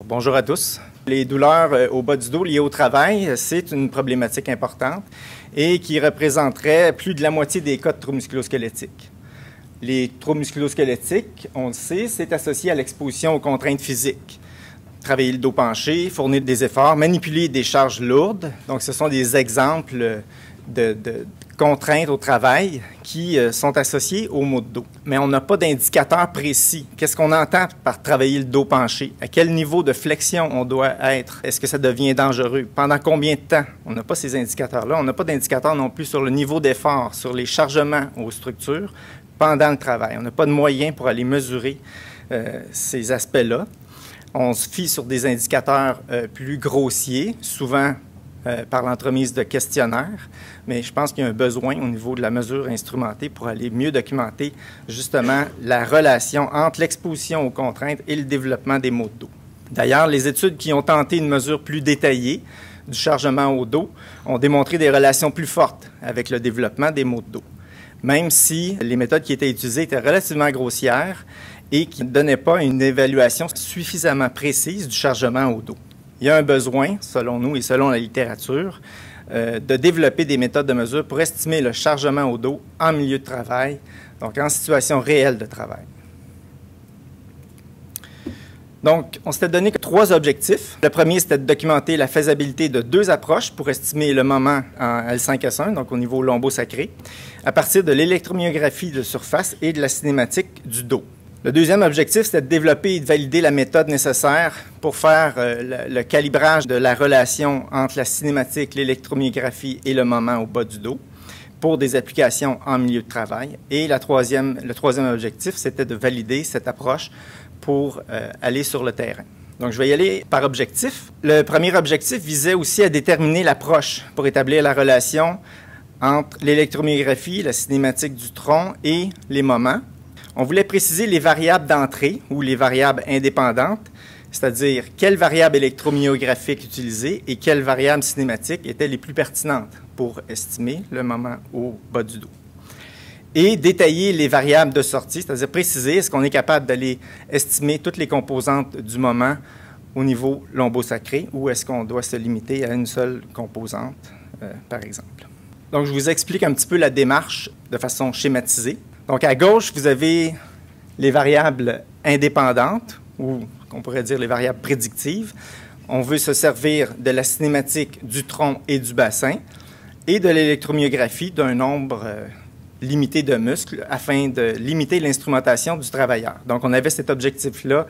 Bonjour à tous. Les douleurs au bas du dos liées au travail, c'est une problématique importante et qui représenterait plus de la moitié des cas de troubles musculo-squelettiques. Les troubles musculo-squelettiques, on le sait, c'est associé à l'exposition aux contraintes physiques. Travailler le dos penché, fournir des efforts, manipuler des charges lourdes. Donc, ce sont des exemples de contraintes au travail qui sont associées aux maux de dos. Mais on n'a pas d'indicateur précis. Qu'est-ce qu'on entend par travailler le dos penché? À quel niveau de flexion on doit être? Est-ce que ça devient dangereux? Pendant combien de temps? On n'a pas ces indicateurs-là. On n'a pas d'indicateur non plus sur le niveau d'effort, sur les chargements aux structures pendant le travail. On n'a pas de moyens pour aller mesurer ces aspects-là. On se fie sur des indicateurs plus grossiers, souvent par l'entremise de questionnaires, mais je pense qu'il y a un besoin au niveau de la mesure instrumentée pour aller mieux documenter justement la relation entre l'exposition aux contraintes et le développement des maux de dos. D'ailleurs, les études qui ont tenté une mesure plus détaillée du chargement au dos ont démontré des relations plus fortes avec le développement des maux de dos, même si les méthodes qui étaient utilisées étaient relativement grossières et qui ne donnaient pas une évaluation suffisamment précise du chargement au dos. Il y a un besoin, selon nous et selon la littérature, de développer des méthodes de mesure pour estimer le chargement au dos en milieu de travail, donc en situation réelle de travail. Donc, on s'était donné 3 objectifs. Le premier, c'était de documenter la faisabilité de 2 approches pour estimer le moment en L5S1, donc au niveau lombo-sacré, à partir de l'électromyographie de surface et de la cinématique du dos. Le deuxième objectif, c'était de développer et de valider la méthode nécessaire pour faire le calibrage de la relation entre la cinématique, l'électromyographie et le moment au bas du dos pour des applications en milieu de travail. Et le troisième objectif, c'était de valider cette approche pour aller sur le terrain. Donc, je vais y aller par objectif. Le premier objectif visait aussi à déterminer l'approche pour établir la relation entre l'électromyographie, la cinématique du tronc et les moments. On voulait préciser les variables d'entrée ou les variables indépendantes, c'est-à-dire quelles variables électromyographiques utiliser et quelles variables cinématiques étaient les plus pertinentes pour estimer le moment au bas du dos. Et détailler les variables de sortie, c'est-à-dire préciser est-ce qu'on est capable d'aller estimer toutes les composantes du moment au niveau lombo-sacré ou est-ce qu'on doit se limiter à une seule composante, par exemple. Donc, je vous explique un petit peu la démarche de façon schématisée. Donc, à gauche, vous avez les variables indépendantes, ou on pourrait dire les variables prédictives. On veut se servir de la cinématique du tronc et du bassin et de l'électromyographie d'un nombre limité de muscles afin de limiter l'instrumentation du travailleur. Donc, on avait cet objectif-là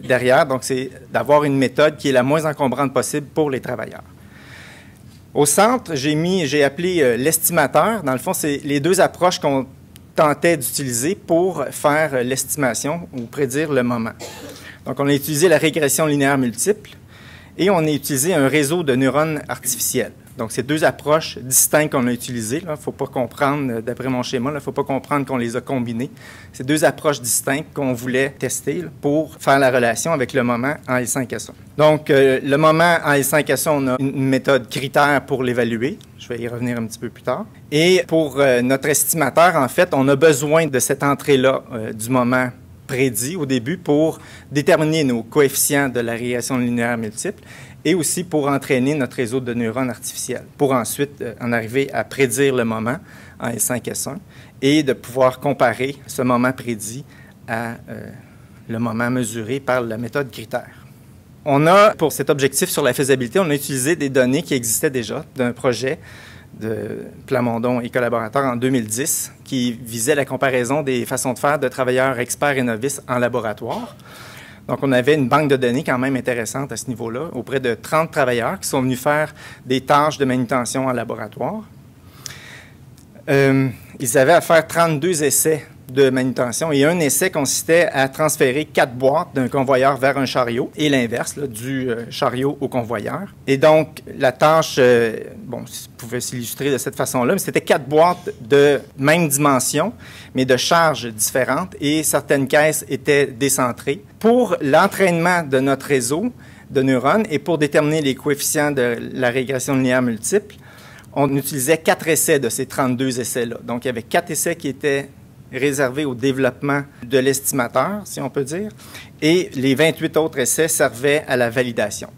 derrière. Donc, c'est d'avoir une méthode qui est la moins encombrante possible pour les travailleurs. Au centre, j'ai appelé l'estimateur. Dans le fond, c'est les 2 approches qu'on tentait d'utiliser pour faire l'estimation ou prédire le moment. Donc, on a utilisé la régression linéaire multiple et on a utilisé un réseau de neurones artificiels. Donc, c'est 2 approches distinctes qu'on a utilisées. Il ne faut pas comprendre, d'après mon schéma, il ne faut pas comprendre qu'on les a combinées. C'est 2 approches distinctes qu'on voulait tester pour faire la relation avec le moment en L5S1. Donc, le moment en L5S1, on a une méthode critère pour l'évaluer. Je vais y revenir un petit peu plus tard. Et pour notre estimateur, en fait, on a besoin de cette entrée-là du moment prédit au début pour déterminer nos coefficients de la régression linéaire multiple et aussi pour entraîner notre réseau de neurones artificiels, pour ensuite en arriver à prédire le moment en L5S1 et de pouvoir comparer ce moment prédit à le moment mesuré par la méthode critère. On a, pour cet objectif sur la faisabilité, on a utilisé des données qui existaient déjà d'un projet de Plamondon et collaborateurs en 2010 qui visait la comparaison des façons de faire de travailleurs experts et novices en laboratoire. Donc, on avait une banque de données quand même intéressante à ce niveau-là, auprès de 30 travailleurs qui sont venus faire des tâches de manutention en laboratoire. Ils avaient à faire 32 essais de manutention et un essai consistait à transférer 4 boîtes d'un convoyeur vers un chariot et l'inverse, du chariot au convoyeur. Et donc, la tâche, pouvait s'illustrer de cette façon-là, mais c'était 4 boîtes de même dimension, mais de charges différentes et certaines caisses étaient décentrées. Pour l'entraînement de notre réseau de neurones et pour déterminer les coefficients de la régression linéaire multiple, on utilisait 4 essais de ces 32 essais-là. Donc, il y avait 4 essais qui étaient réservés au développement de l'estimateur, si on peut dire, et les 28 autres essais servaient à la validation.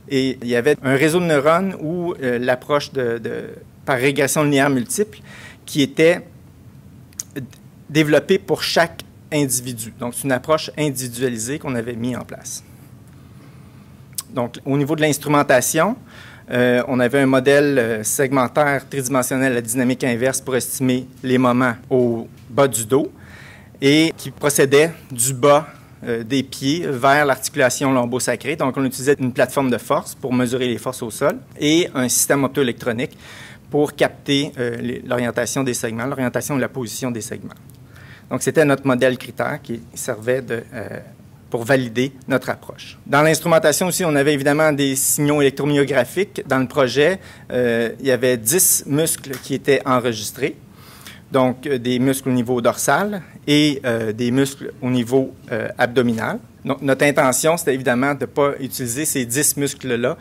Et il y avait un réseau de neurones ou l'approche par régression linéaire multiple qui était développée pour chaque individu. Donc, c'est une approche individualisée qu'on avait mis en place. Donc, au niveau de l'instrumentation, on avait un modèle segmentaire tridimensionnel à dynamique inverse pour estimer les moments au bas du dos et qui procédait du bas des pieds vers l'articulation lombosacrée. Donc, on utilisait une plateforme de force pour mesurer les forces au sol et un système optoélectronique pour capter l'orientation des segments, l'orientation de la position des segments. Donc, c'était notre modèle critère qui servait pour valider notre approche. Dans l'instrumentation aussi, on avait évidemment des signaux électromyographiques. Dans le projet, il y avait 10 muscles qui étaient enregistrés. Donc, des muscles au niveau dorsal et des muscles au niveau abdominal. Donc, notre intention, c'était évidemment de ne pas utiliser ces 10 muscles-là.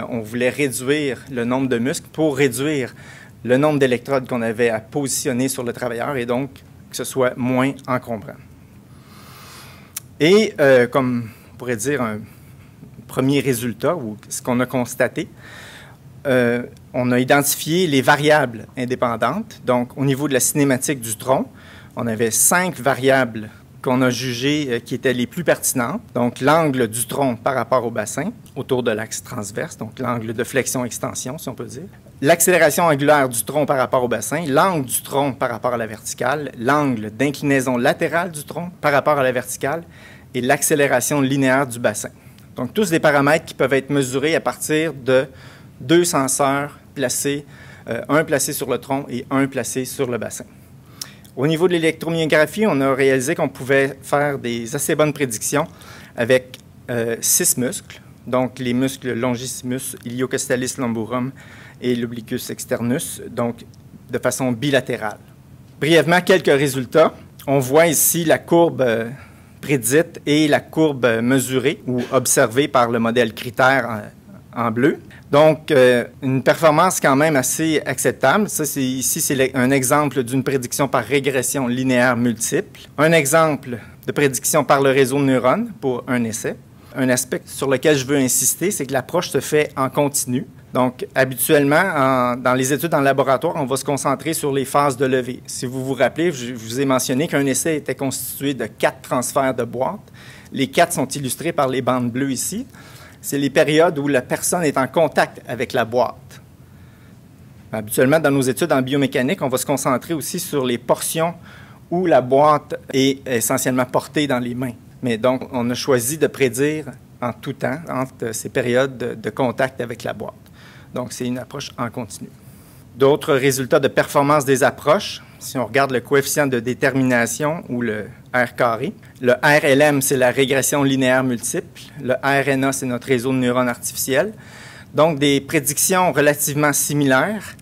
On voulait réduire le nombre de muscles pour réduire le nombre d'électrodes qu'on avait à positionner sur le travailleur et donc que ce soit moins encombrant. Et comme on pourrait dire un premier résultat, ou ce qu'on a constaté, on a identifié les variables indépendantes. Donc, au niveau de la cinématique du tronc, on avait 5 variables qu'on a jugées qui étaient les plus pertinentes. Donc, l'angle du tronc par rapport au bassin, autour de l'axe transverse, donc l'angle de flexion-extension, si on peut dire. L'accélération angulaire du tronc par rapport au bassin, l'angle du tronc par rapport à la verticale, l'angle d'inclinaison latérale du tronc par rapport à la verticale et l'accélération linéaire du bassin. Donc, tous des paramètres qui peuvent être mesurés à partir de 2 senseurs placés, un placé sur le tronc et un placé sur le bassin. Au niveau de l'électromyographie, on a réalisé qu'on pouvait faire des assez bonnes prédictions avec 6 muscles, donc les muscles longissimus, iliocostalis lumborum et l'obliquus externus, donc de façon bilatérale. Brièvement, quelques résultats. On voit ici la courbe prédite et la courbe mesurée ou observée par le modèle critère en bleu. Donc, une performance quand même assez acceptable. Ça, ici, c'est un exemple d'une prédiction par régression linéaire multiple. Un exemple de prédiction par le réseau de neurones pour un essai. Un aspect sur lequel je veux insister, c'est que l'approche se fait en continu. Donc, habituellement, dans les études en laboratoire, on va se concentrer sur les phases de levée. Si vous vous rappelez, je vous ai mentionné qu'un essai était constitué de 4 transferts de boîtes. Les 4 sont illustrés par les bandes bleues ici. C'est les périodes où la personne est en contact avec la boîte. Habituellement, dans nos études en biomécanique, on va se concentrer aussi sur les portions où la boîte est essentiellement portée dans les mains. Mais donc, on a choisi de prédire en tout temps entre ces périodes de contact avec la boîte. Donc, c'est une approche en continu. D'autres résultats de performance des approches, si on regarde le coefficient de détermination ou le R carré, le RLM, c'est la régression linéaire multiple, le RNA, c'est notre réseau de neurones artificiels. Donc, des prédictions relativement similaires,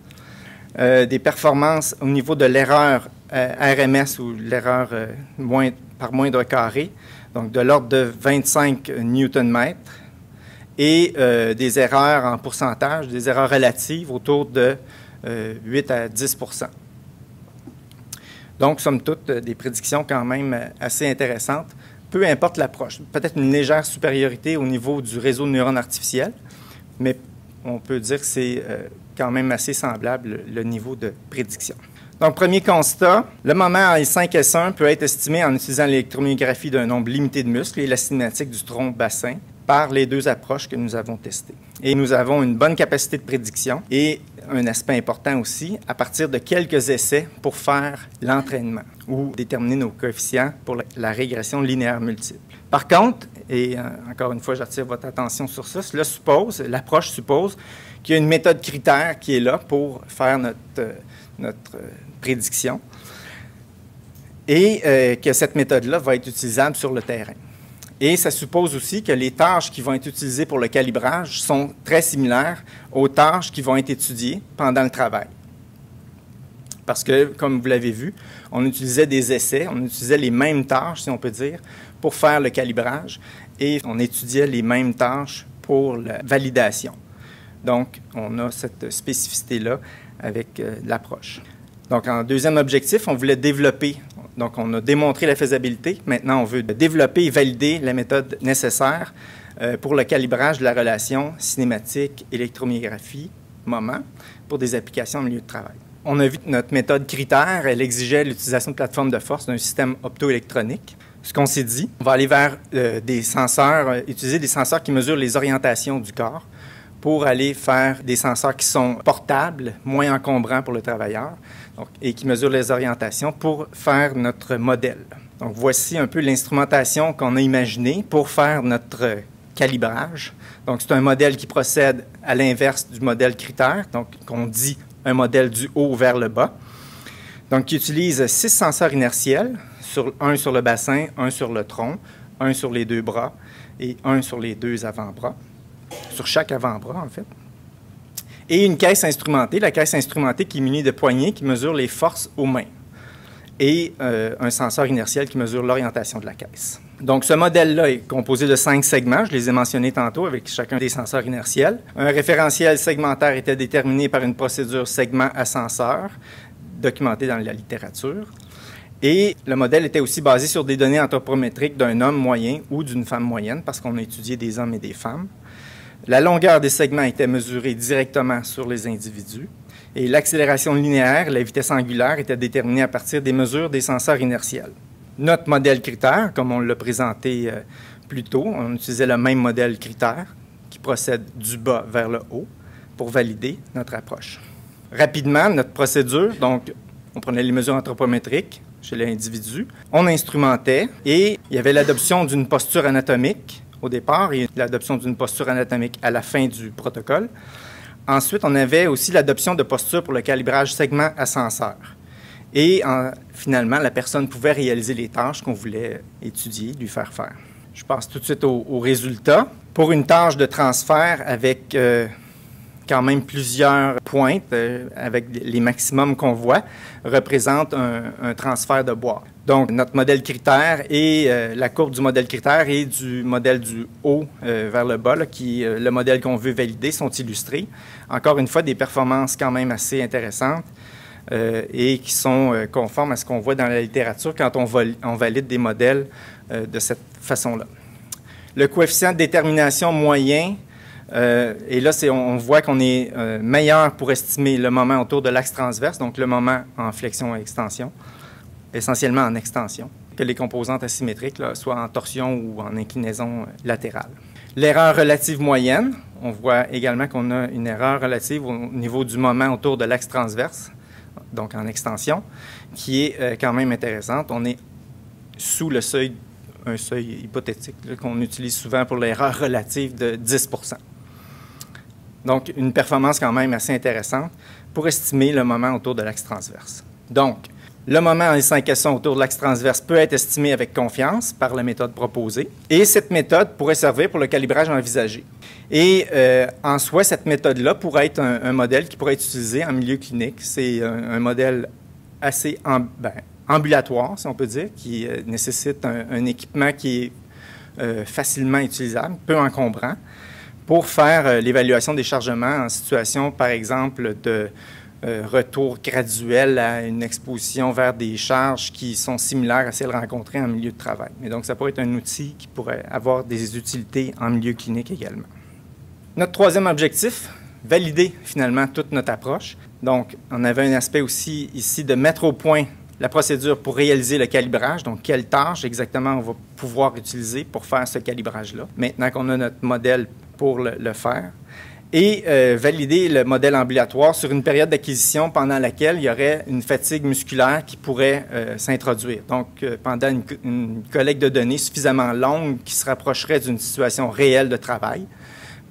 des performances au niveau de l'erreur RMS ou l'erreur par moindre carré, donc de l'ordre de 25 newton-mètres, et des erreurs en pourcentage, des erreurs relatives autour de 8 à 10 %. Donc, somme toute, des prédictions quand même assez intéressantes, peu importe l'approche. Peut-être une légère supériorité au niveau du réseau de neurones artificiels, mais on peut dire que c'est quand même assez semblable le niveau de prédiction. Donc, premier constat, le moment en L5-S1 peut être estimé en utilisant l'électromyographie d'un nombre limité de muscles et la cinématique du tronc-bassin par les 2 approches que nous avons testées. Et nous avons une bonne capacité de prédiction et un aspect important aussi, à partir de quelques essais pour faire l'entraînement ou déterminer nos coefficients pour la régression linéaire multiple. Par contre, et encore une fois, j'attire votre attention sur ça, l'approche suppose qu'il y a une méthode critère qui est là pour faire notre prédiction et que cette méthode-là va être utilisable sur le terrain. Et ça suppose aussi que les tâches qui vont être utilisées pour le calibrage sont très similaires aux tâches qui vont être étudiées pendant le travail. Parce que, comme vous l'avez vu, on utilisait des essais, on utilisait les mêmes tâches, si on peut dire, pour faire le calibrage, et on étudiait les mêmes tâches pour la validation. Donc, on a cette spécificité-là avec l'approche. Donc, en deuxième objectif, on voulait développer Donc, on a démontré la faisabilité. Maintenant, on veut développer et valider la méthode nécessaire pour le calibrage de la relation cinématique-électromyographie-moment pour des applications en milieu de travail. On a vu que notre méthode critère, elle exigeait l'utilisation de plateformes de force d'un système optoélectronique. Ce qu'on s'est dit, on va aller vers des senseurs, utiliser des senseurs qui mesurent les orientations du corps pour aller faire des senseurs qui sont portables, moins encombrants pour le travailleur, donc, et qui mesurent les orientations pour faire notre modèle. Donc, voici un peu l'instrumentation qu'on a imaginée pour faire notre calibrage. Donc, c'est un modèle qui procède à l'inverse du modèle critère, donc qu'on dit un modèle du haut vers le bas. Donc, qui utilise 6 senseurs inertiels, un sur le bassin, un sur le tronc, un sur les 2 bras et un sur les 2 avant-bras, sur chaque avant-bras en fait. Et une caisse instrumentée, la caisse instrumentée qui est munie de poignées qui mesure les forces aux mains et un senseur inertiel qui mesure l'orientation de la caisse. Donc, ce modèle-là est composé de 5 segments, je les ai mentionnés tantôt avec chacun des senseurs inertiels. Un référentiel segmentaire était déterminé par une procédure segment-ascenseur, documentée dans la littérature. Et le modèle était aussi basé sur des données anthropométriques d'un homme moyen ou d'une femme moyenne, parce qu'on a étudié des hommes et des femmes. La longueur des segments était mesurée directement sur les individus. Et l'accélération linéaire, la vitesse angulaire, était déterminée à partir des mesures des senseurs inertiels. Notre modèle critère, comme on l'a présenté plus tôt, on utilisait le même modèle critère qui procède du bas vers le haut pour valider notre approche. Rapidement, notre procédure, donc on prenait les mesures anthropométriques chez l'individu, on instrumentait et il y avait l'adoption d'une posture anatomique au départ et l'adoption d'une posture anatomique à la fin du protocole. Ensuite, on avait aussi l'adoption de postures pour le calibrage segment-ascenseur. Et finalement, la personne pouvait réaliser les tâches qu'on voulait étudier, lui faire faire. Je passe tout de suite aux résultats. Pour une tâche de transfert avec quand même plusieurs pointes, avec les maximums qu'on voit, représente un transfert de bois. Donc, notre modèle critère et la courbe du modèle critère et du modèle du haut vers le bas, là, qui est le modèle qu'on veut valider, sont illustrés. Encore une fois, des performances quand même assez intéressantes. Et qui sont conformes à ce qu'on voit dans la littérature quand on valide des modèles de cette façon-là. Le coefficient de détermination moyen, et là, on voit qu'on est meilleur pour estimer le moment autour de l'axe transverse, donc le moment en flexion et extension, essentiellement en extension, que les composantes asymétriques, là, soit en torsion ou en inclinaison latérale. L'erreur relative moyenne, on voit également qu'on a une erreur relative au niveau du moment autour de l'axe transverse, donc en extension, qui est quand même intéressante. On est sous le seuil, un seuil hypothétique qu'on utilise souvent pour l'erreur relative de 10 %. Donc, une performance quand même assez intéressante pour estimer le moment autour de l'axe transverse. Donc, le moment en S5S1 autour de l'axe transverse peut être estimé avec confiance par la méthode proposée. Et cette méthode pourrait servir pour le calibrage envisagé. Et en soi, cette méthode-là pourrait être un modèle qui pourrait être utilisé en milieu clinique. C'est un modèle assez ambulatoire, si on peut dire, qui nécessite un équipement qui est facilement utilisable, peu encombrant, pour faire l'évaluation des chargements en situation, par exemple, de retour graduel à une exposition vers des charges qui sont similaires à celles rencontrées en milieu de travail. Et donc, ça pourrait être un outil qui pourrait avoir des utilités en milieu clinique également. Notre troisième objectif, valider finalement toute notre approche. Donc, on avait un aspect aussi ici de mettre au point la procédure pour réaliser le calibrage. Donc, quelle tâche exactement on va pouvoir utiliser pour faire ce calibrage-là, maintenant qu'on a notre modèle pour le faire. Et valider le modèle ambulatoire sur une période d'acquisition pendant laquelle il y aurait une fatigue musculaire qui pourrait s'introduire. Donc, pendant une collecte de données suffisamment longue qui se rapprocherait d'une situation réelle de travail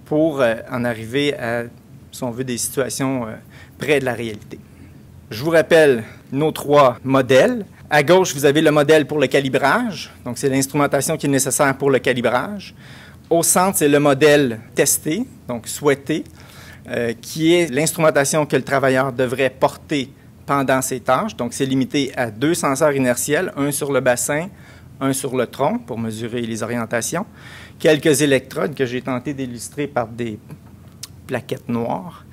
pour en arriver à, si on veut, des situations près de la réalité. Je vous rappelle nos 3 modèles. À gauche, vous avez le modèle pour le calibrage. Donc, c'est l'instrumentation qui est nécessaire pour le calibrage. Au centre, c'est le modèle testé, donc souhaité, qui est l'instrumentation que le travailleur devrait porter pendant ses tâches. Donc, c'est limité à 2 senseurs inertiels, un sur le bassin, un sur le tronc pour mesurer les orientations, quelques électrodes que j'ai tenté d'illustrer par des plaquettes noires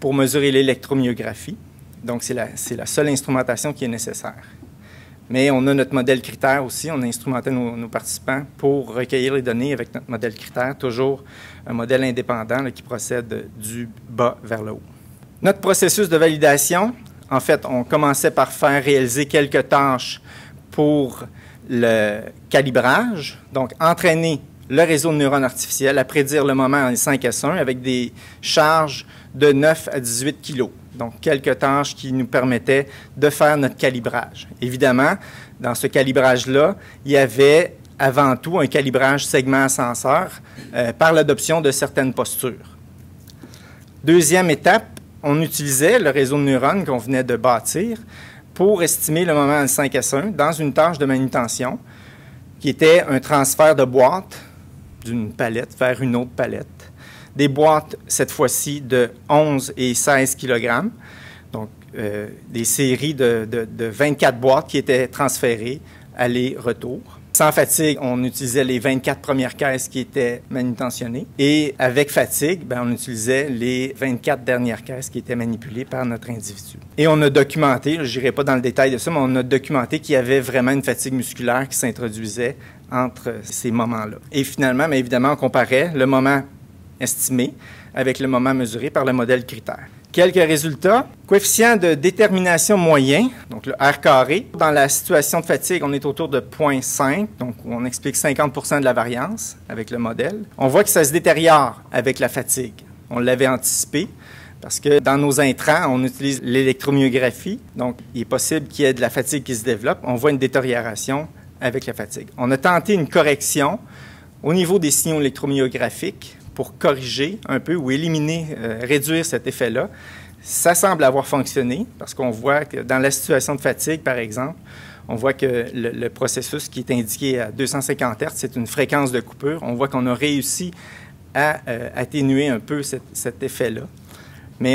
pour mesurer l'électromyographie. Donc, c'est la seule instrumentation qui est nécessaire. Mais on a notre modèle critère aussi, on a instrumenté nos participants pour recueillir les données avec notre modèle critère, toujours un modèle indépendant là, qui procède du bas vers le haut. Notre processus de validation, en fait, on commençait par faire réaliser quelques tâches pour le calibrage, donc entraîner le réseau de neurones artificiels à prédire le moment en L5S1 avec des charges de 9 à 18 kg. Donc, quelques tâches qui nous permettaient de faire notre calibrage. Évidemment, dans ce calibrage-là, il y avait avant tout un calibrage segment-senseur par l'adoption de certaines postures. Deuxième étape, on utilisait le réseau de neurones qu'on venait de bâtir pour estimer le moment L5S1 dans une tâche de manutention qui était un transfert de boîtes d'une palette vers une autre palette. Des boîtes, cette fois-ci, de 11 et 16 kg, donc des séries de 24 boîtes qui étaient transférées aller-retour. Sans fatigue, on utilisait les 24 premières caisses qui étaient manutentionnées. Et avec fatigue, bien, on utilisait les 24 dernières caisses qui étaient manipulées par notre individu. Et on a documenté, je n'irai pas dans le détail de ça, mais on a documenté qu'il y avait vraiment une fatigue musculaire qui s'introduisait entre ces moments-là. Et finalement, bien évidemment, on comparait le moment estimé avec le moment mesuré par le modèle critère. Quelques résultats. Coefficient de détermination moyen, donc le R carré. Dans la situation de fatigue, on est autour de 0,5, donc on explique 50% de la variance avec le modèle. On voit que ça se détériore avec la fatigue. On l'avait anticipé parce que dans nos intrants, on utilise l'électromyographie, donc il est possible qu'il y ait de la fatigue qui se développe. On voit une détérioration avec la fatigue. On a tenté une correction au niveau des signaux électromyographiques pour corriger un peu ou éliminer, réduire cet effet-là. Ça semble avoir fonctionné parce qu'on voit que dans la situation de fatigue, par exemple, on voit que le processus qui est indiqué à 250 Hz, c'est une fréquence de coupure. On voit qu'on a réussi à atténuer un peu cet effet-là, mais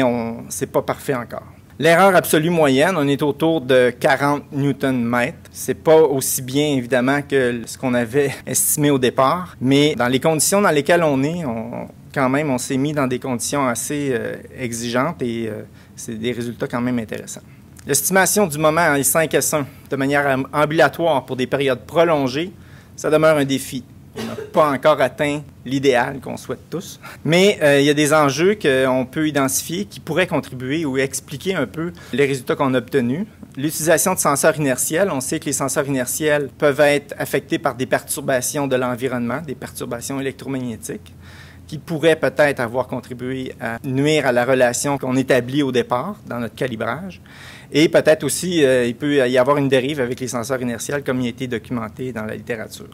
ce n'est pas parfait encore. L'erreur absolue moyenne, on est autour de 40 Nm. C'est pas aussi bien, évidemment, que ce qu'on avait estimé au départ, mais dans les conditions dans lesquelles on est, on s'est mis dans des conditions assez exigeantes et c'est des résultats quand même intéressants. L'estimation du moment en L5S1 de manière ambulatoire pour des périodes prolongées, ça demeure un défi. On n'a pas encore atteint l'idéal qu'on souhaite tous. Mais il y a des enjeux qu'on peut identifier qui pourraient contribuer ou expliquer un peu les résultats qu'on a obtenus. L'utilisation de senseurs inertiels. On sait que les senseurs inertiels peuvent être affectés par des perturbations de l'environnement, des perturbations électromagnétiques, qui pourraient peut-être avoir contribué à nuire à la relation qu'on établit au départ dans notre calibrage. Et peut-être aussi, il peut y avoir une dérive avec les senseurs inertiels, comme il a été documenté dans la littérature.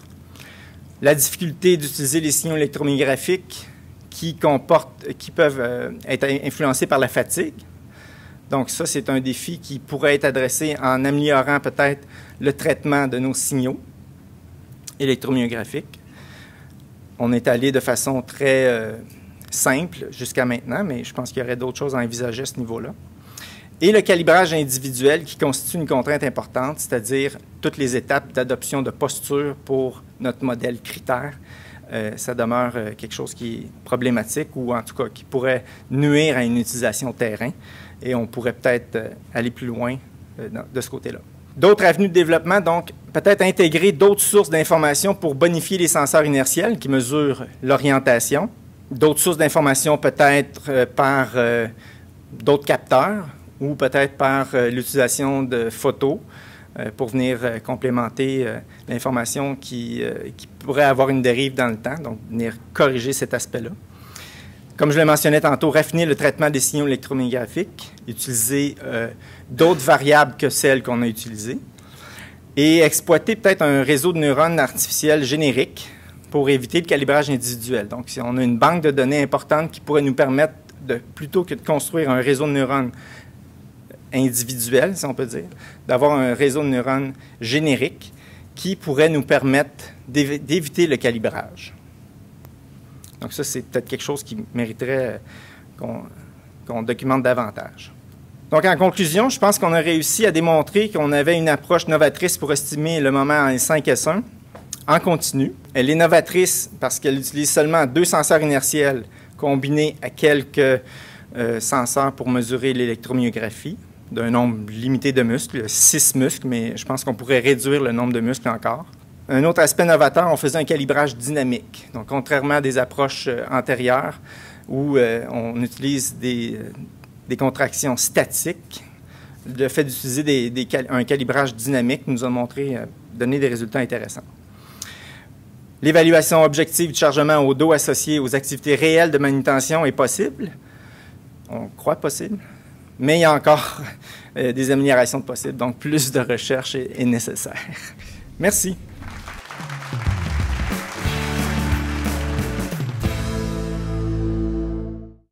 La difficulté d'utiliser les signaux électromyographiques qui peuvent être influencés par la fatigue. Donc ça, c'est un défi qui pourrait être adressé en améliorant peut-être le traitement de nos signaux électromyographiques. On est allé de façon très simple jusqu'à maintenant, mais je pense qu'il y aurait d'autres choses à envisager à ce niveau-là. Et le calibrage individuel qui constitue une contrainte importante, c'est-à-dire toutes les étapes d'adoption de posture pour notre modèle critère, ça demeure quelque chose qui est problématique ou en tout cas qui pourrait nuire à une utilisation terrain et on pourrait peut-être aller plus loin de ce côté-là. D'autres avenues de développement, donc peut-être intégrer d'autres sources d'informations pour bonifier les senseurs inertiels qui mesurent l'orientation. D'autres sources d'informations peut-être par d'autres capteurs, ou peut-être par l'utilisation de photos pour venir complémenter l'information qui pourrait avoir une dérive dans le temps, donc venir corriger cet aspect-là. Comme je le mentionnais tantôt, raffiner le traitement des signaux électromyographiques, utiliser d'autres variables que celles qu'on a utilisées et exploiter peut-être un réseau de neurones artificiels génériques pour éviter le calibrage individuel. Donc, si on a une banque de données importante qui pourrait nous permettre, plutôt que de construire un réseau de neurones individuel, si on peut dire, d'avoir un réseau de neurones générique qui pourrait nous permettre d'éviter le calibrage. Donc ça, c'est peut-être quelque chose qui mériterait qu'on documente davantage. Donc en conclusion, je pense qu'on a réussi à démontrer qu'on avait une approche novatrice pour estimer le moment en L5S1 en continu. Elle est novatrice parce qu'elle utilise seulement 2 senseurs inertiels combinés à quelques senseurs pour mesurer l'électromyographie. d'un nombre limité de muscles, 6 muscles, mais je pense qu'on pourrait réduire le nombre de muscles encore. Un autre aspect novateur, on faisait un calibrage dynamique. Donc, contrairement à des approches antérieures où on utilise des contractions statiques, le fait d'utiliser un calibrage dynamique nous a donné des résultats intéressants. L'évaluation objective du chargement au dos associé aux activités réelles de manutention est possible. On croit possible, mais il y a encore des améliorations possibles, donc plus de recherche est nécessaire. Merci.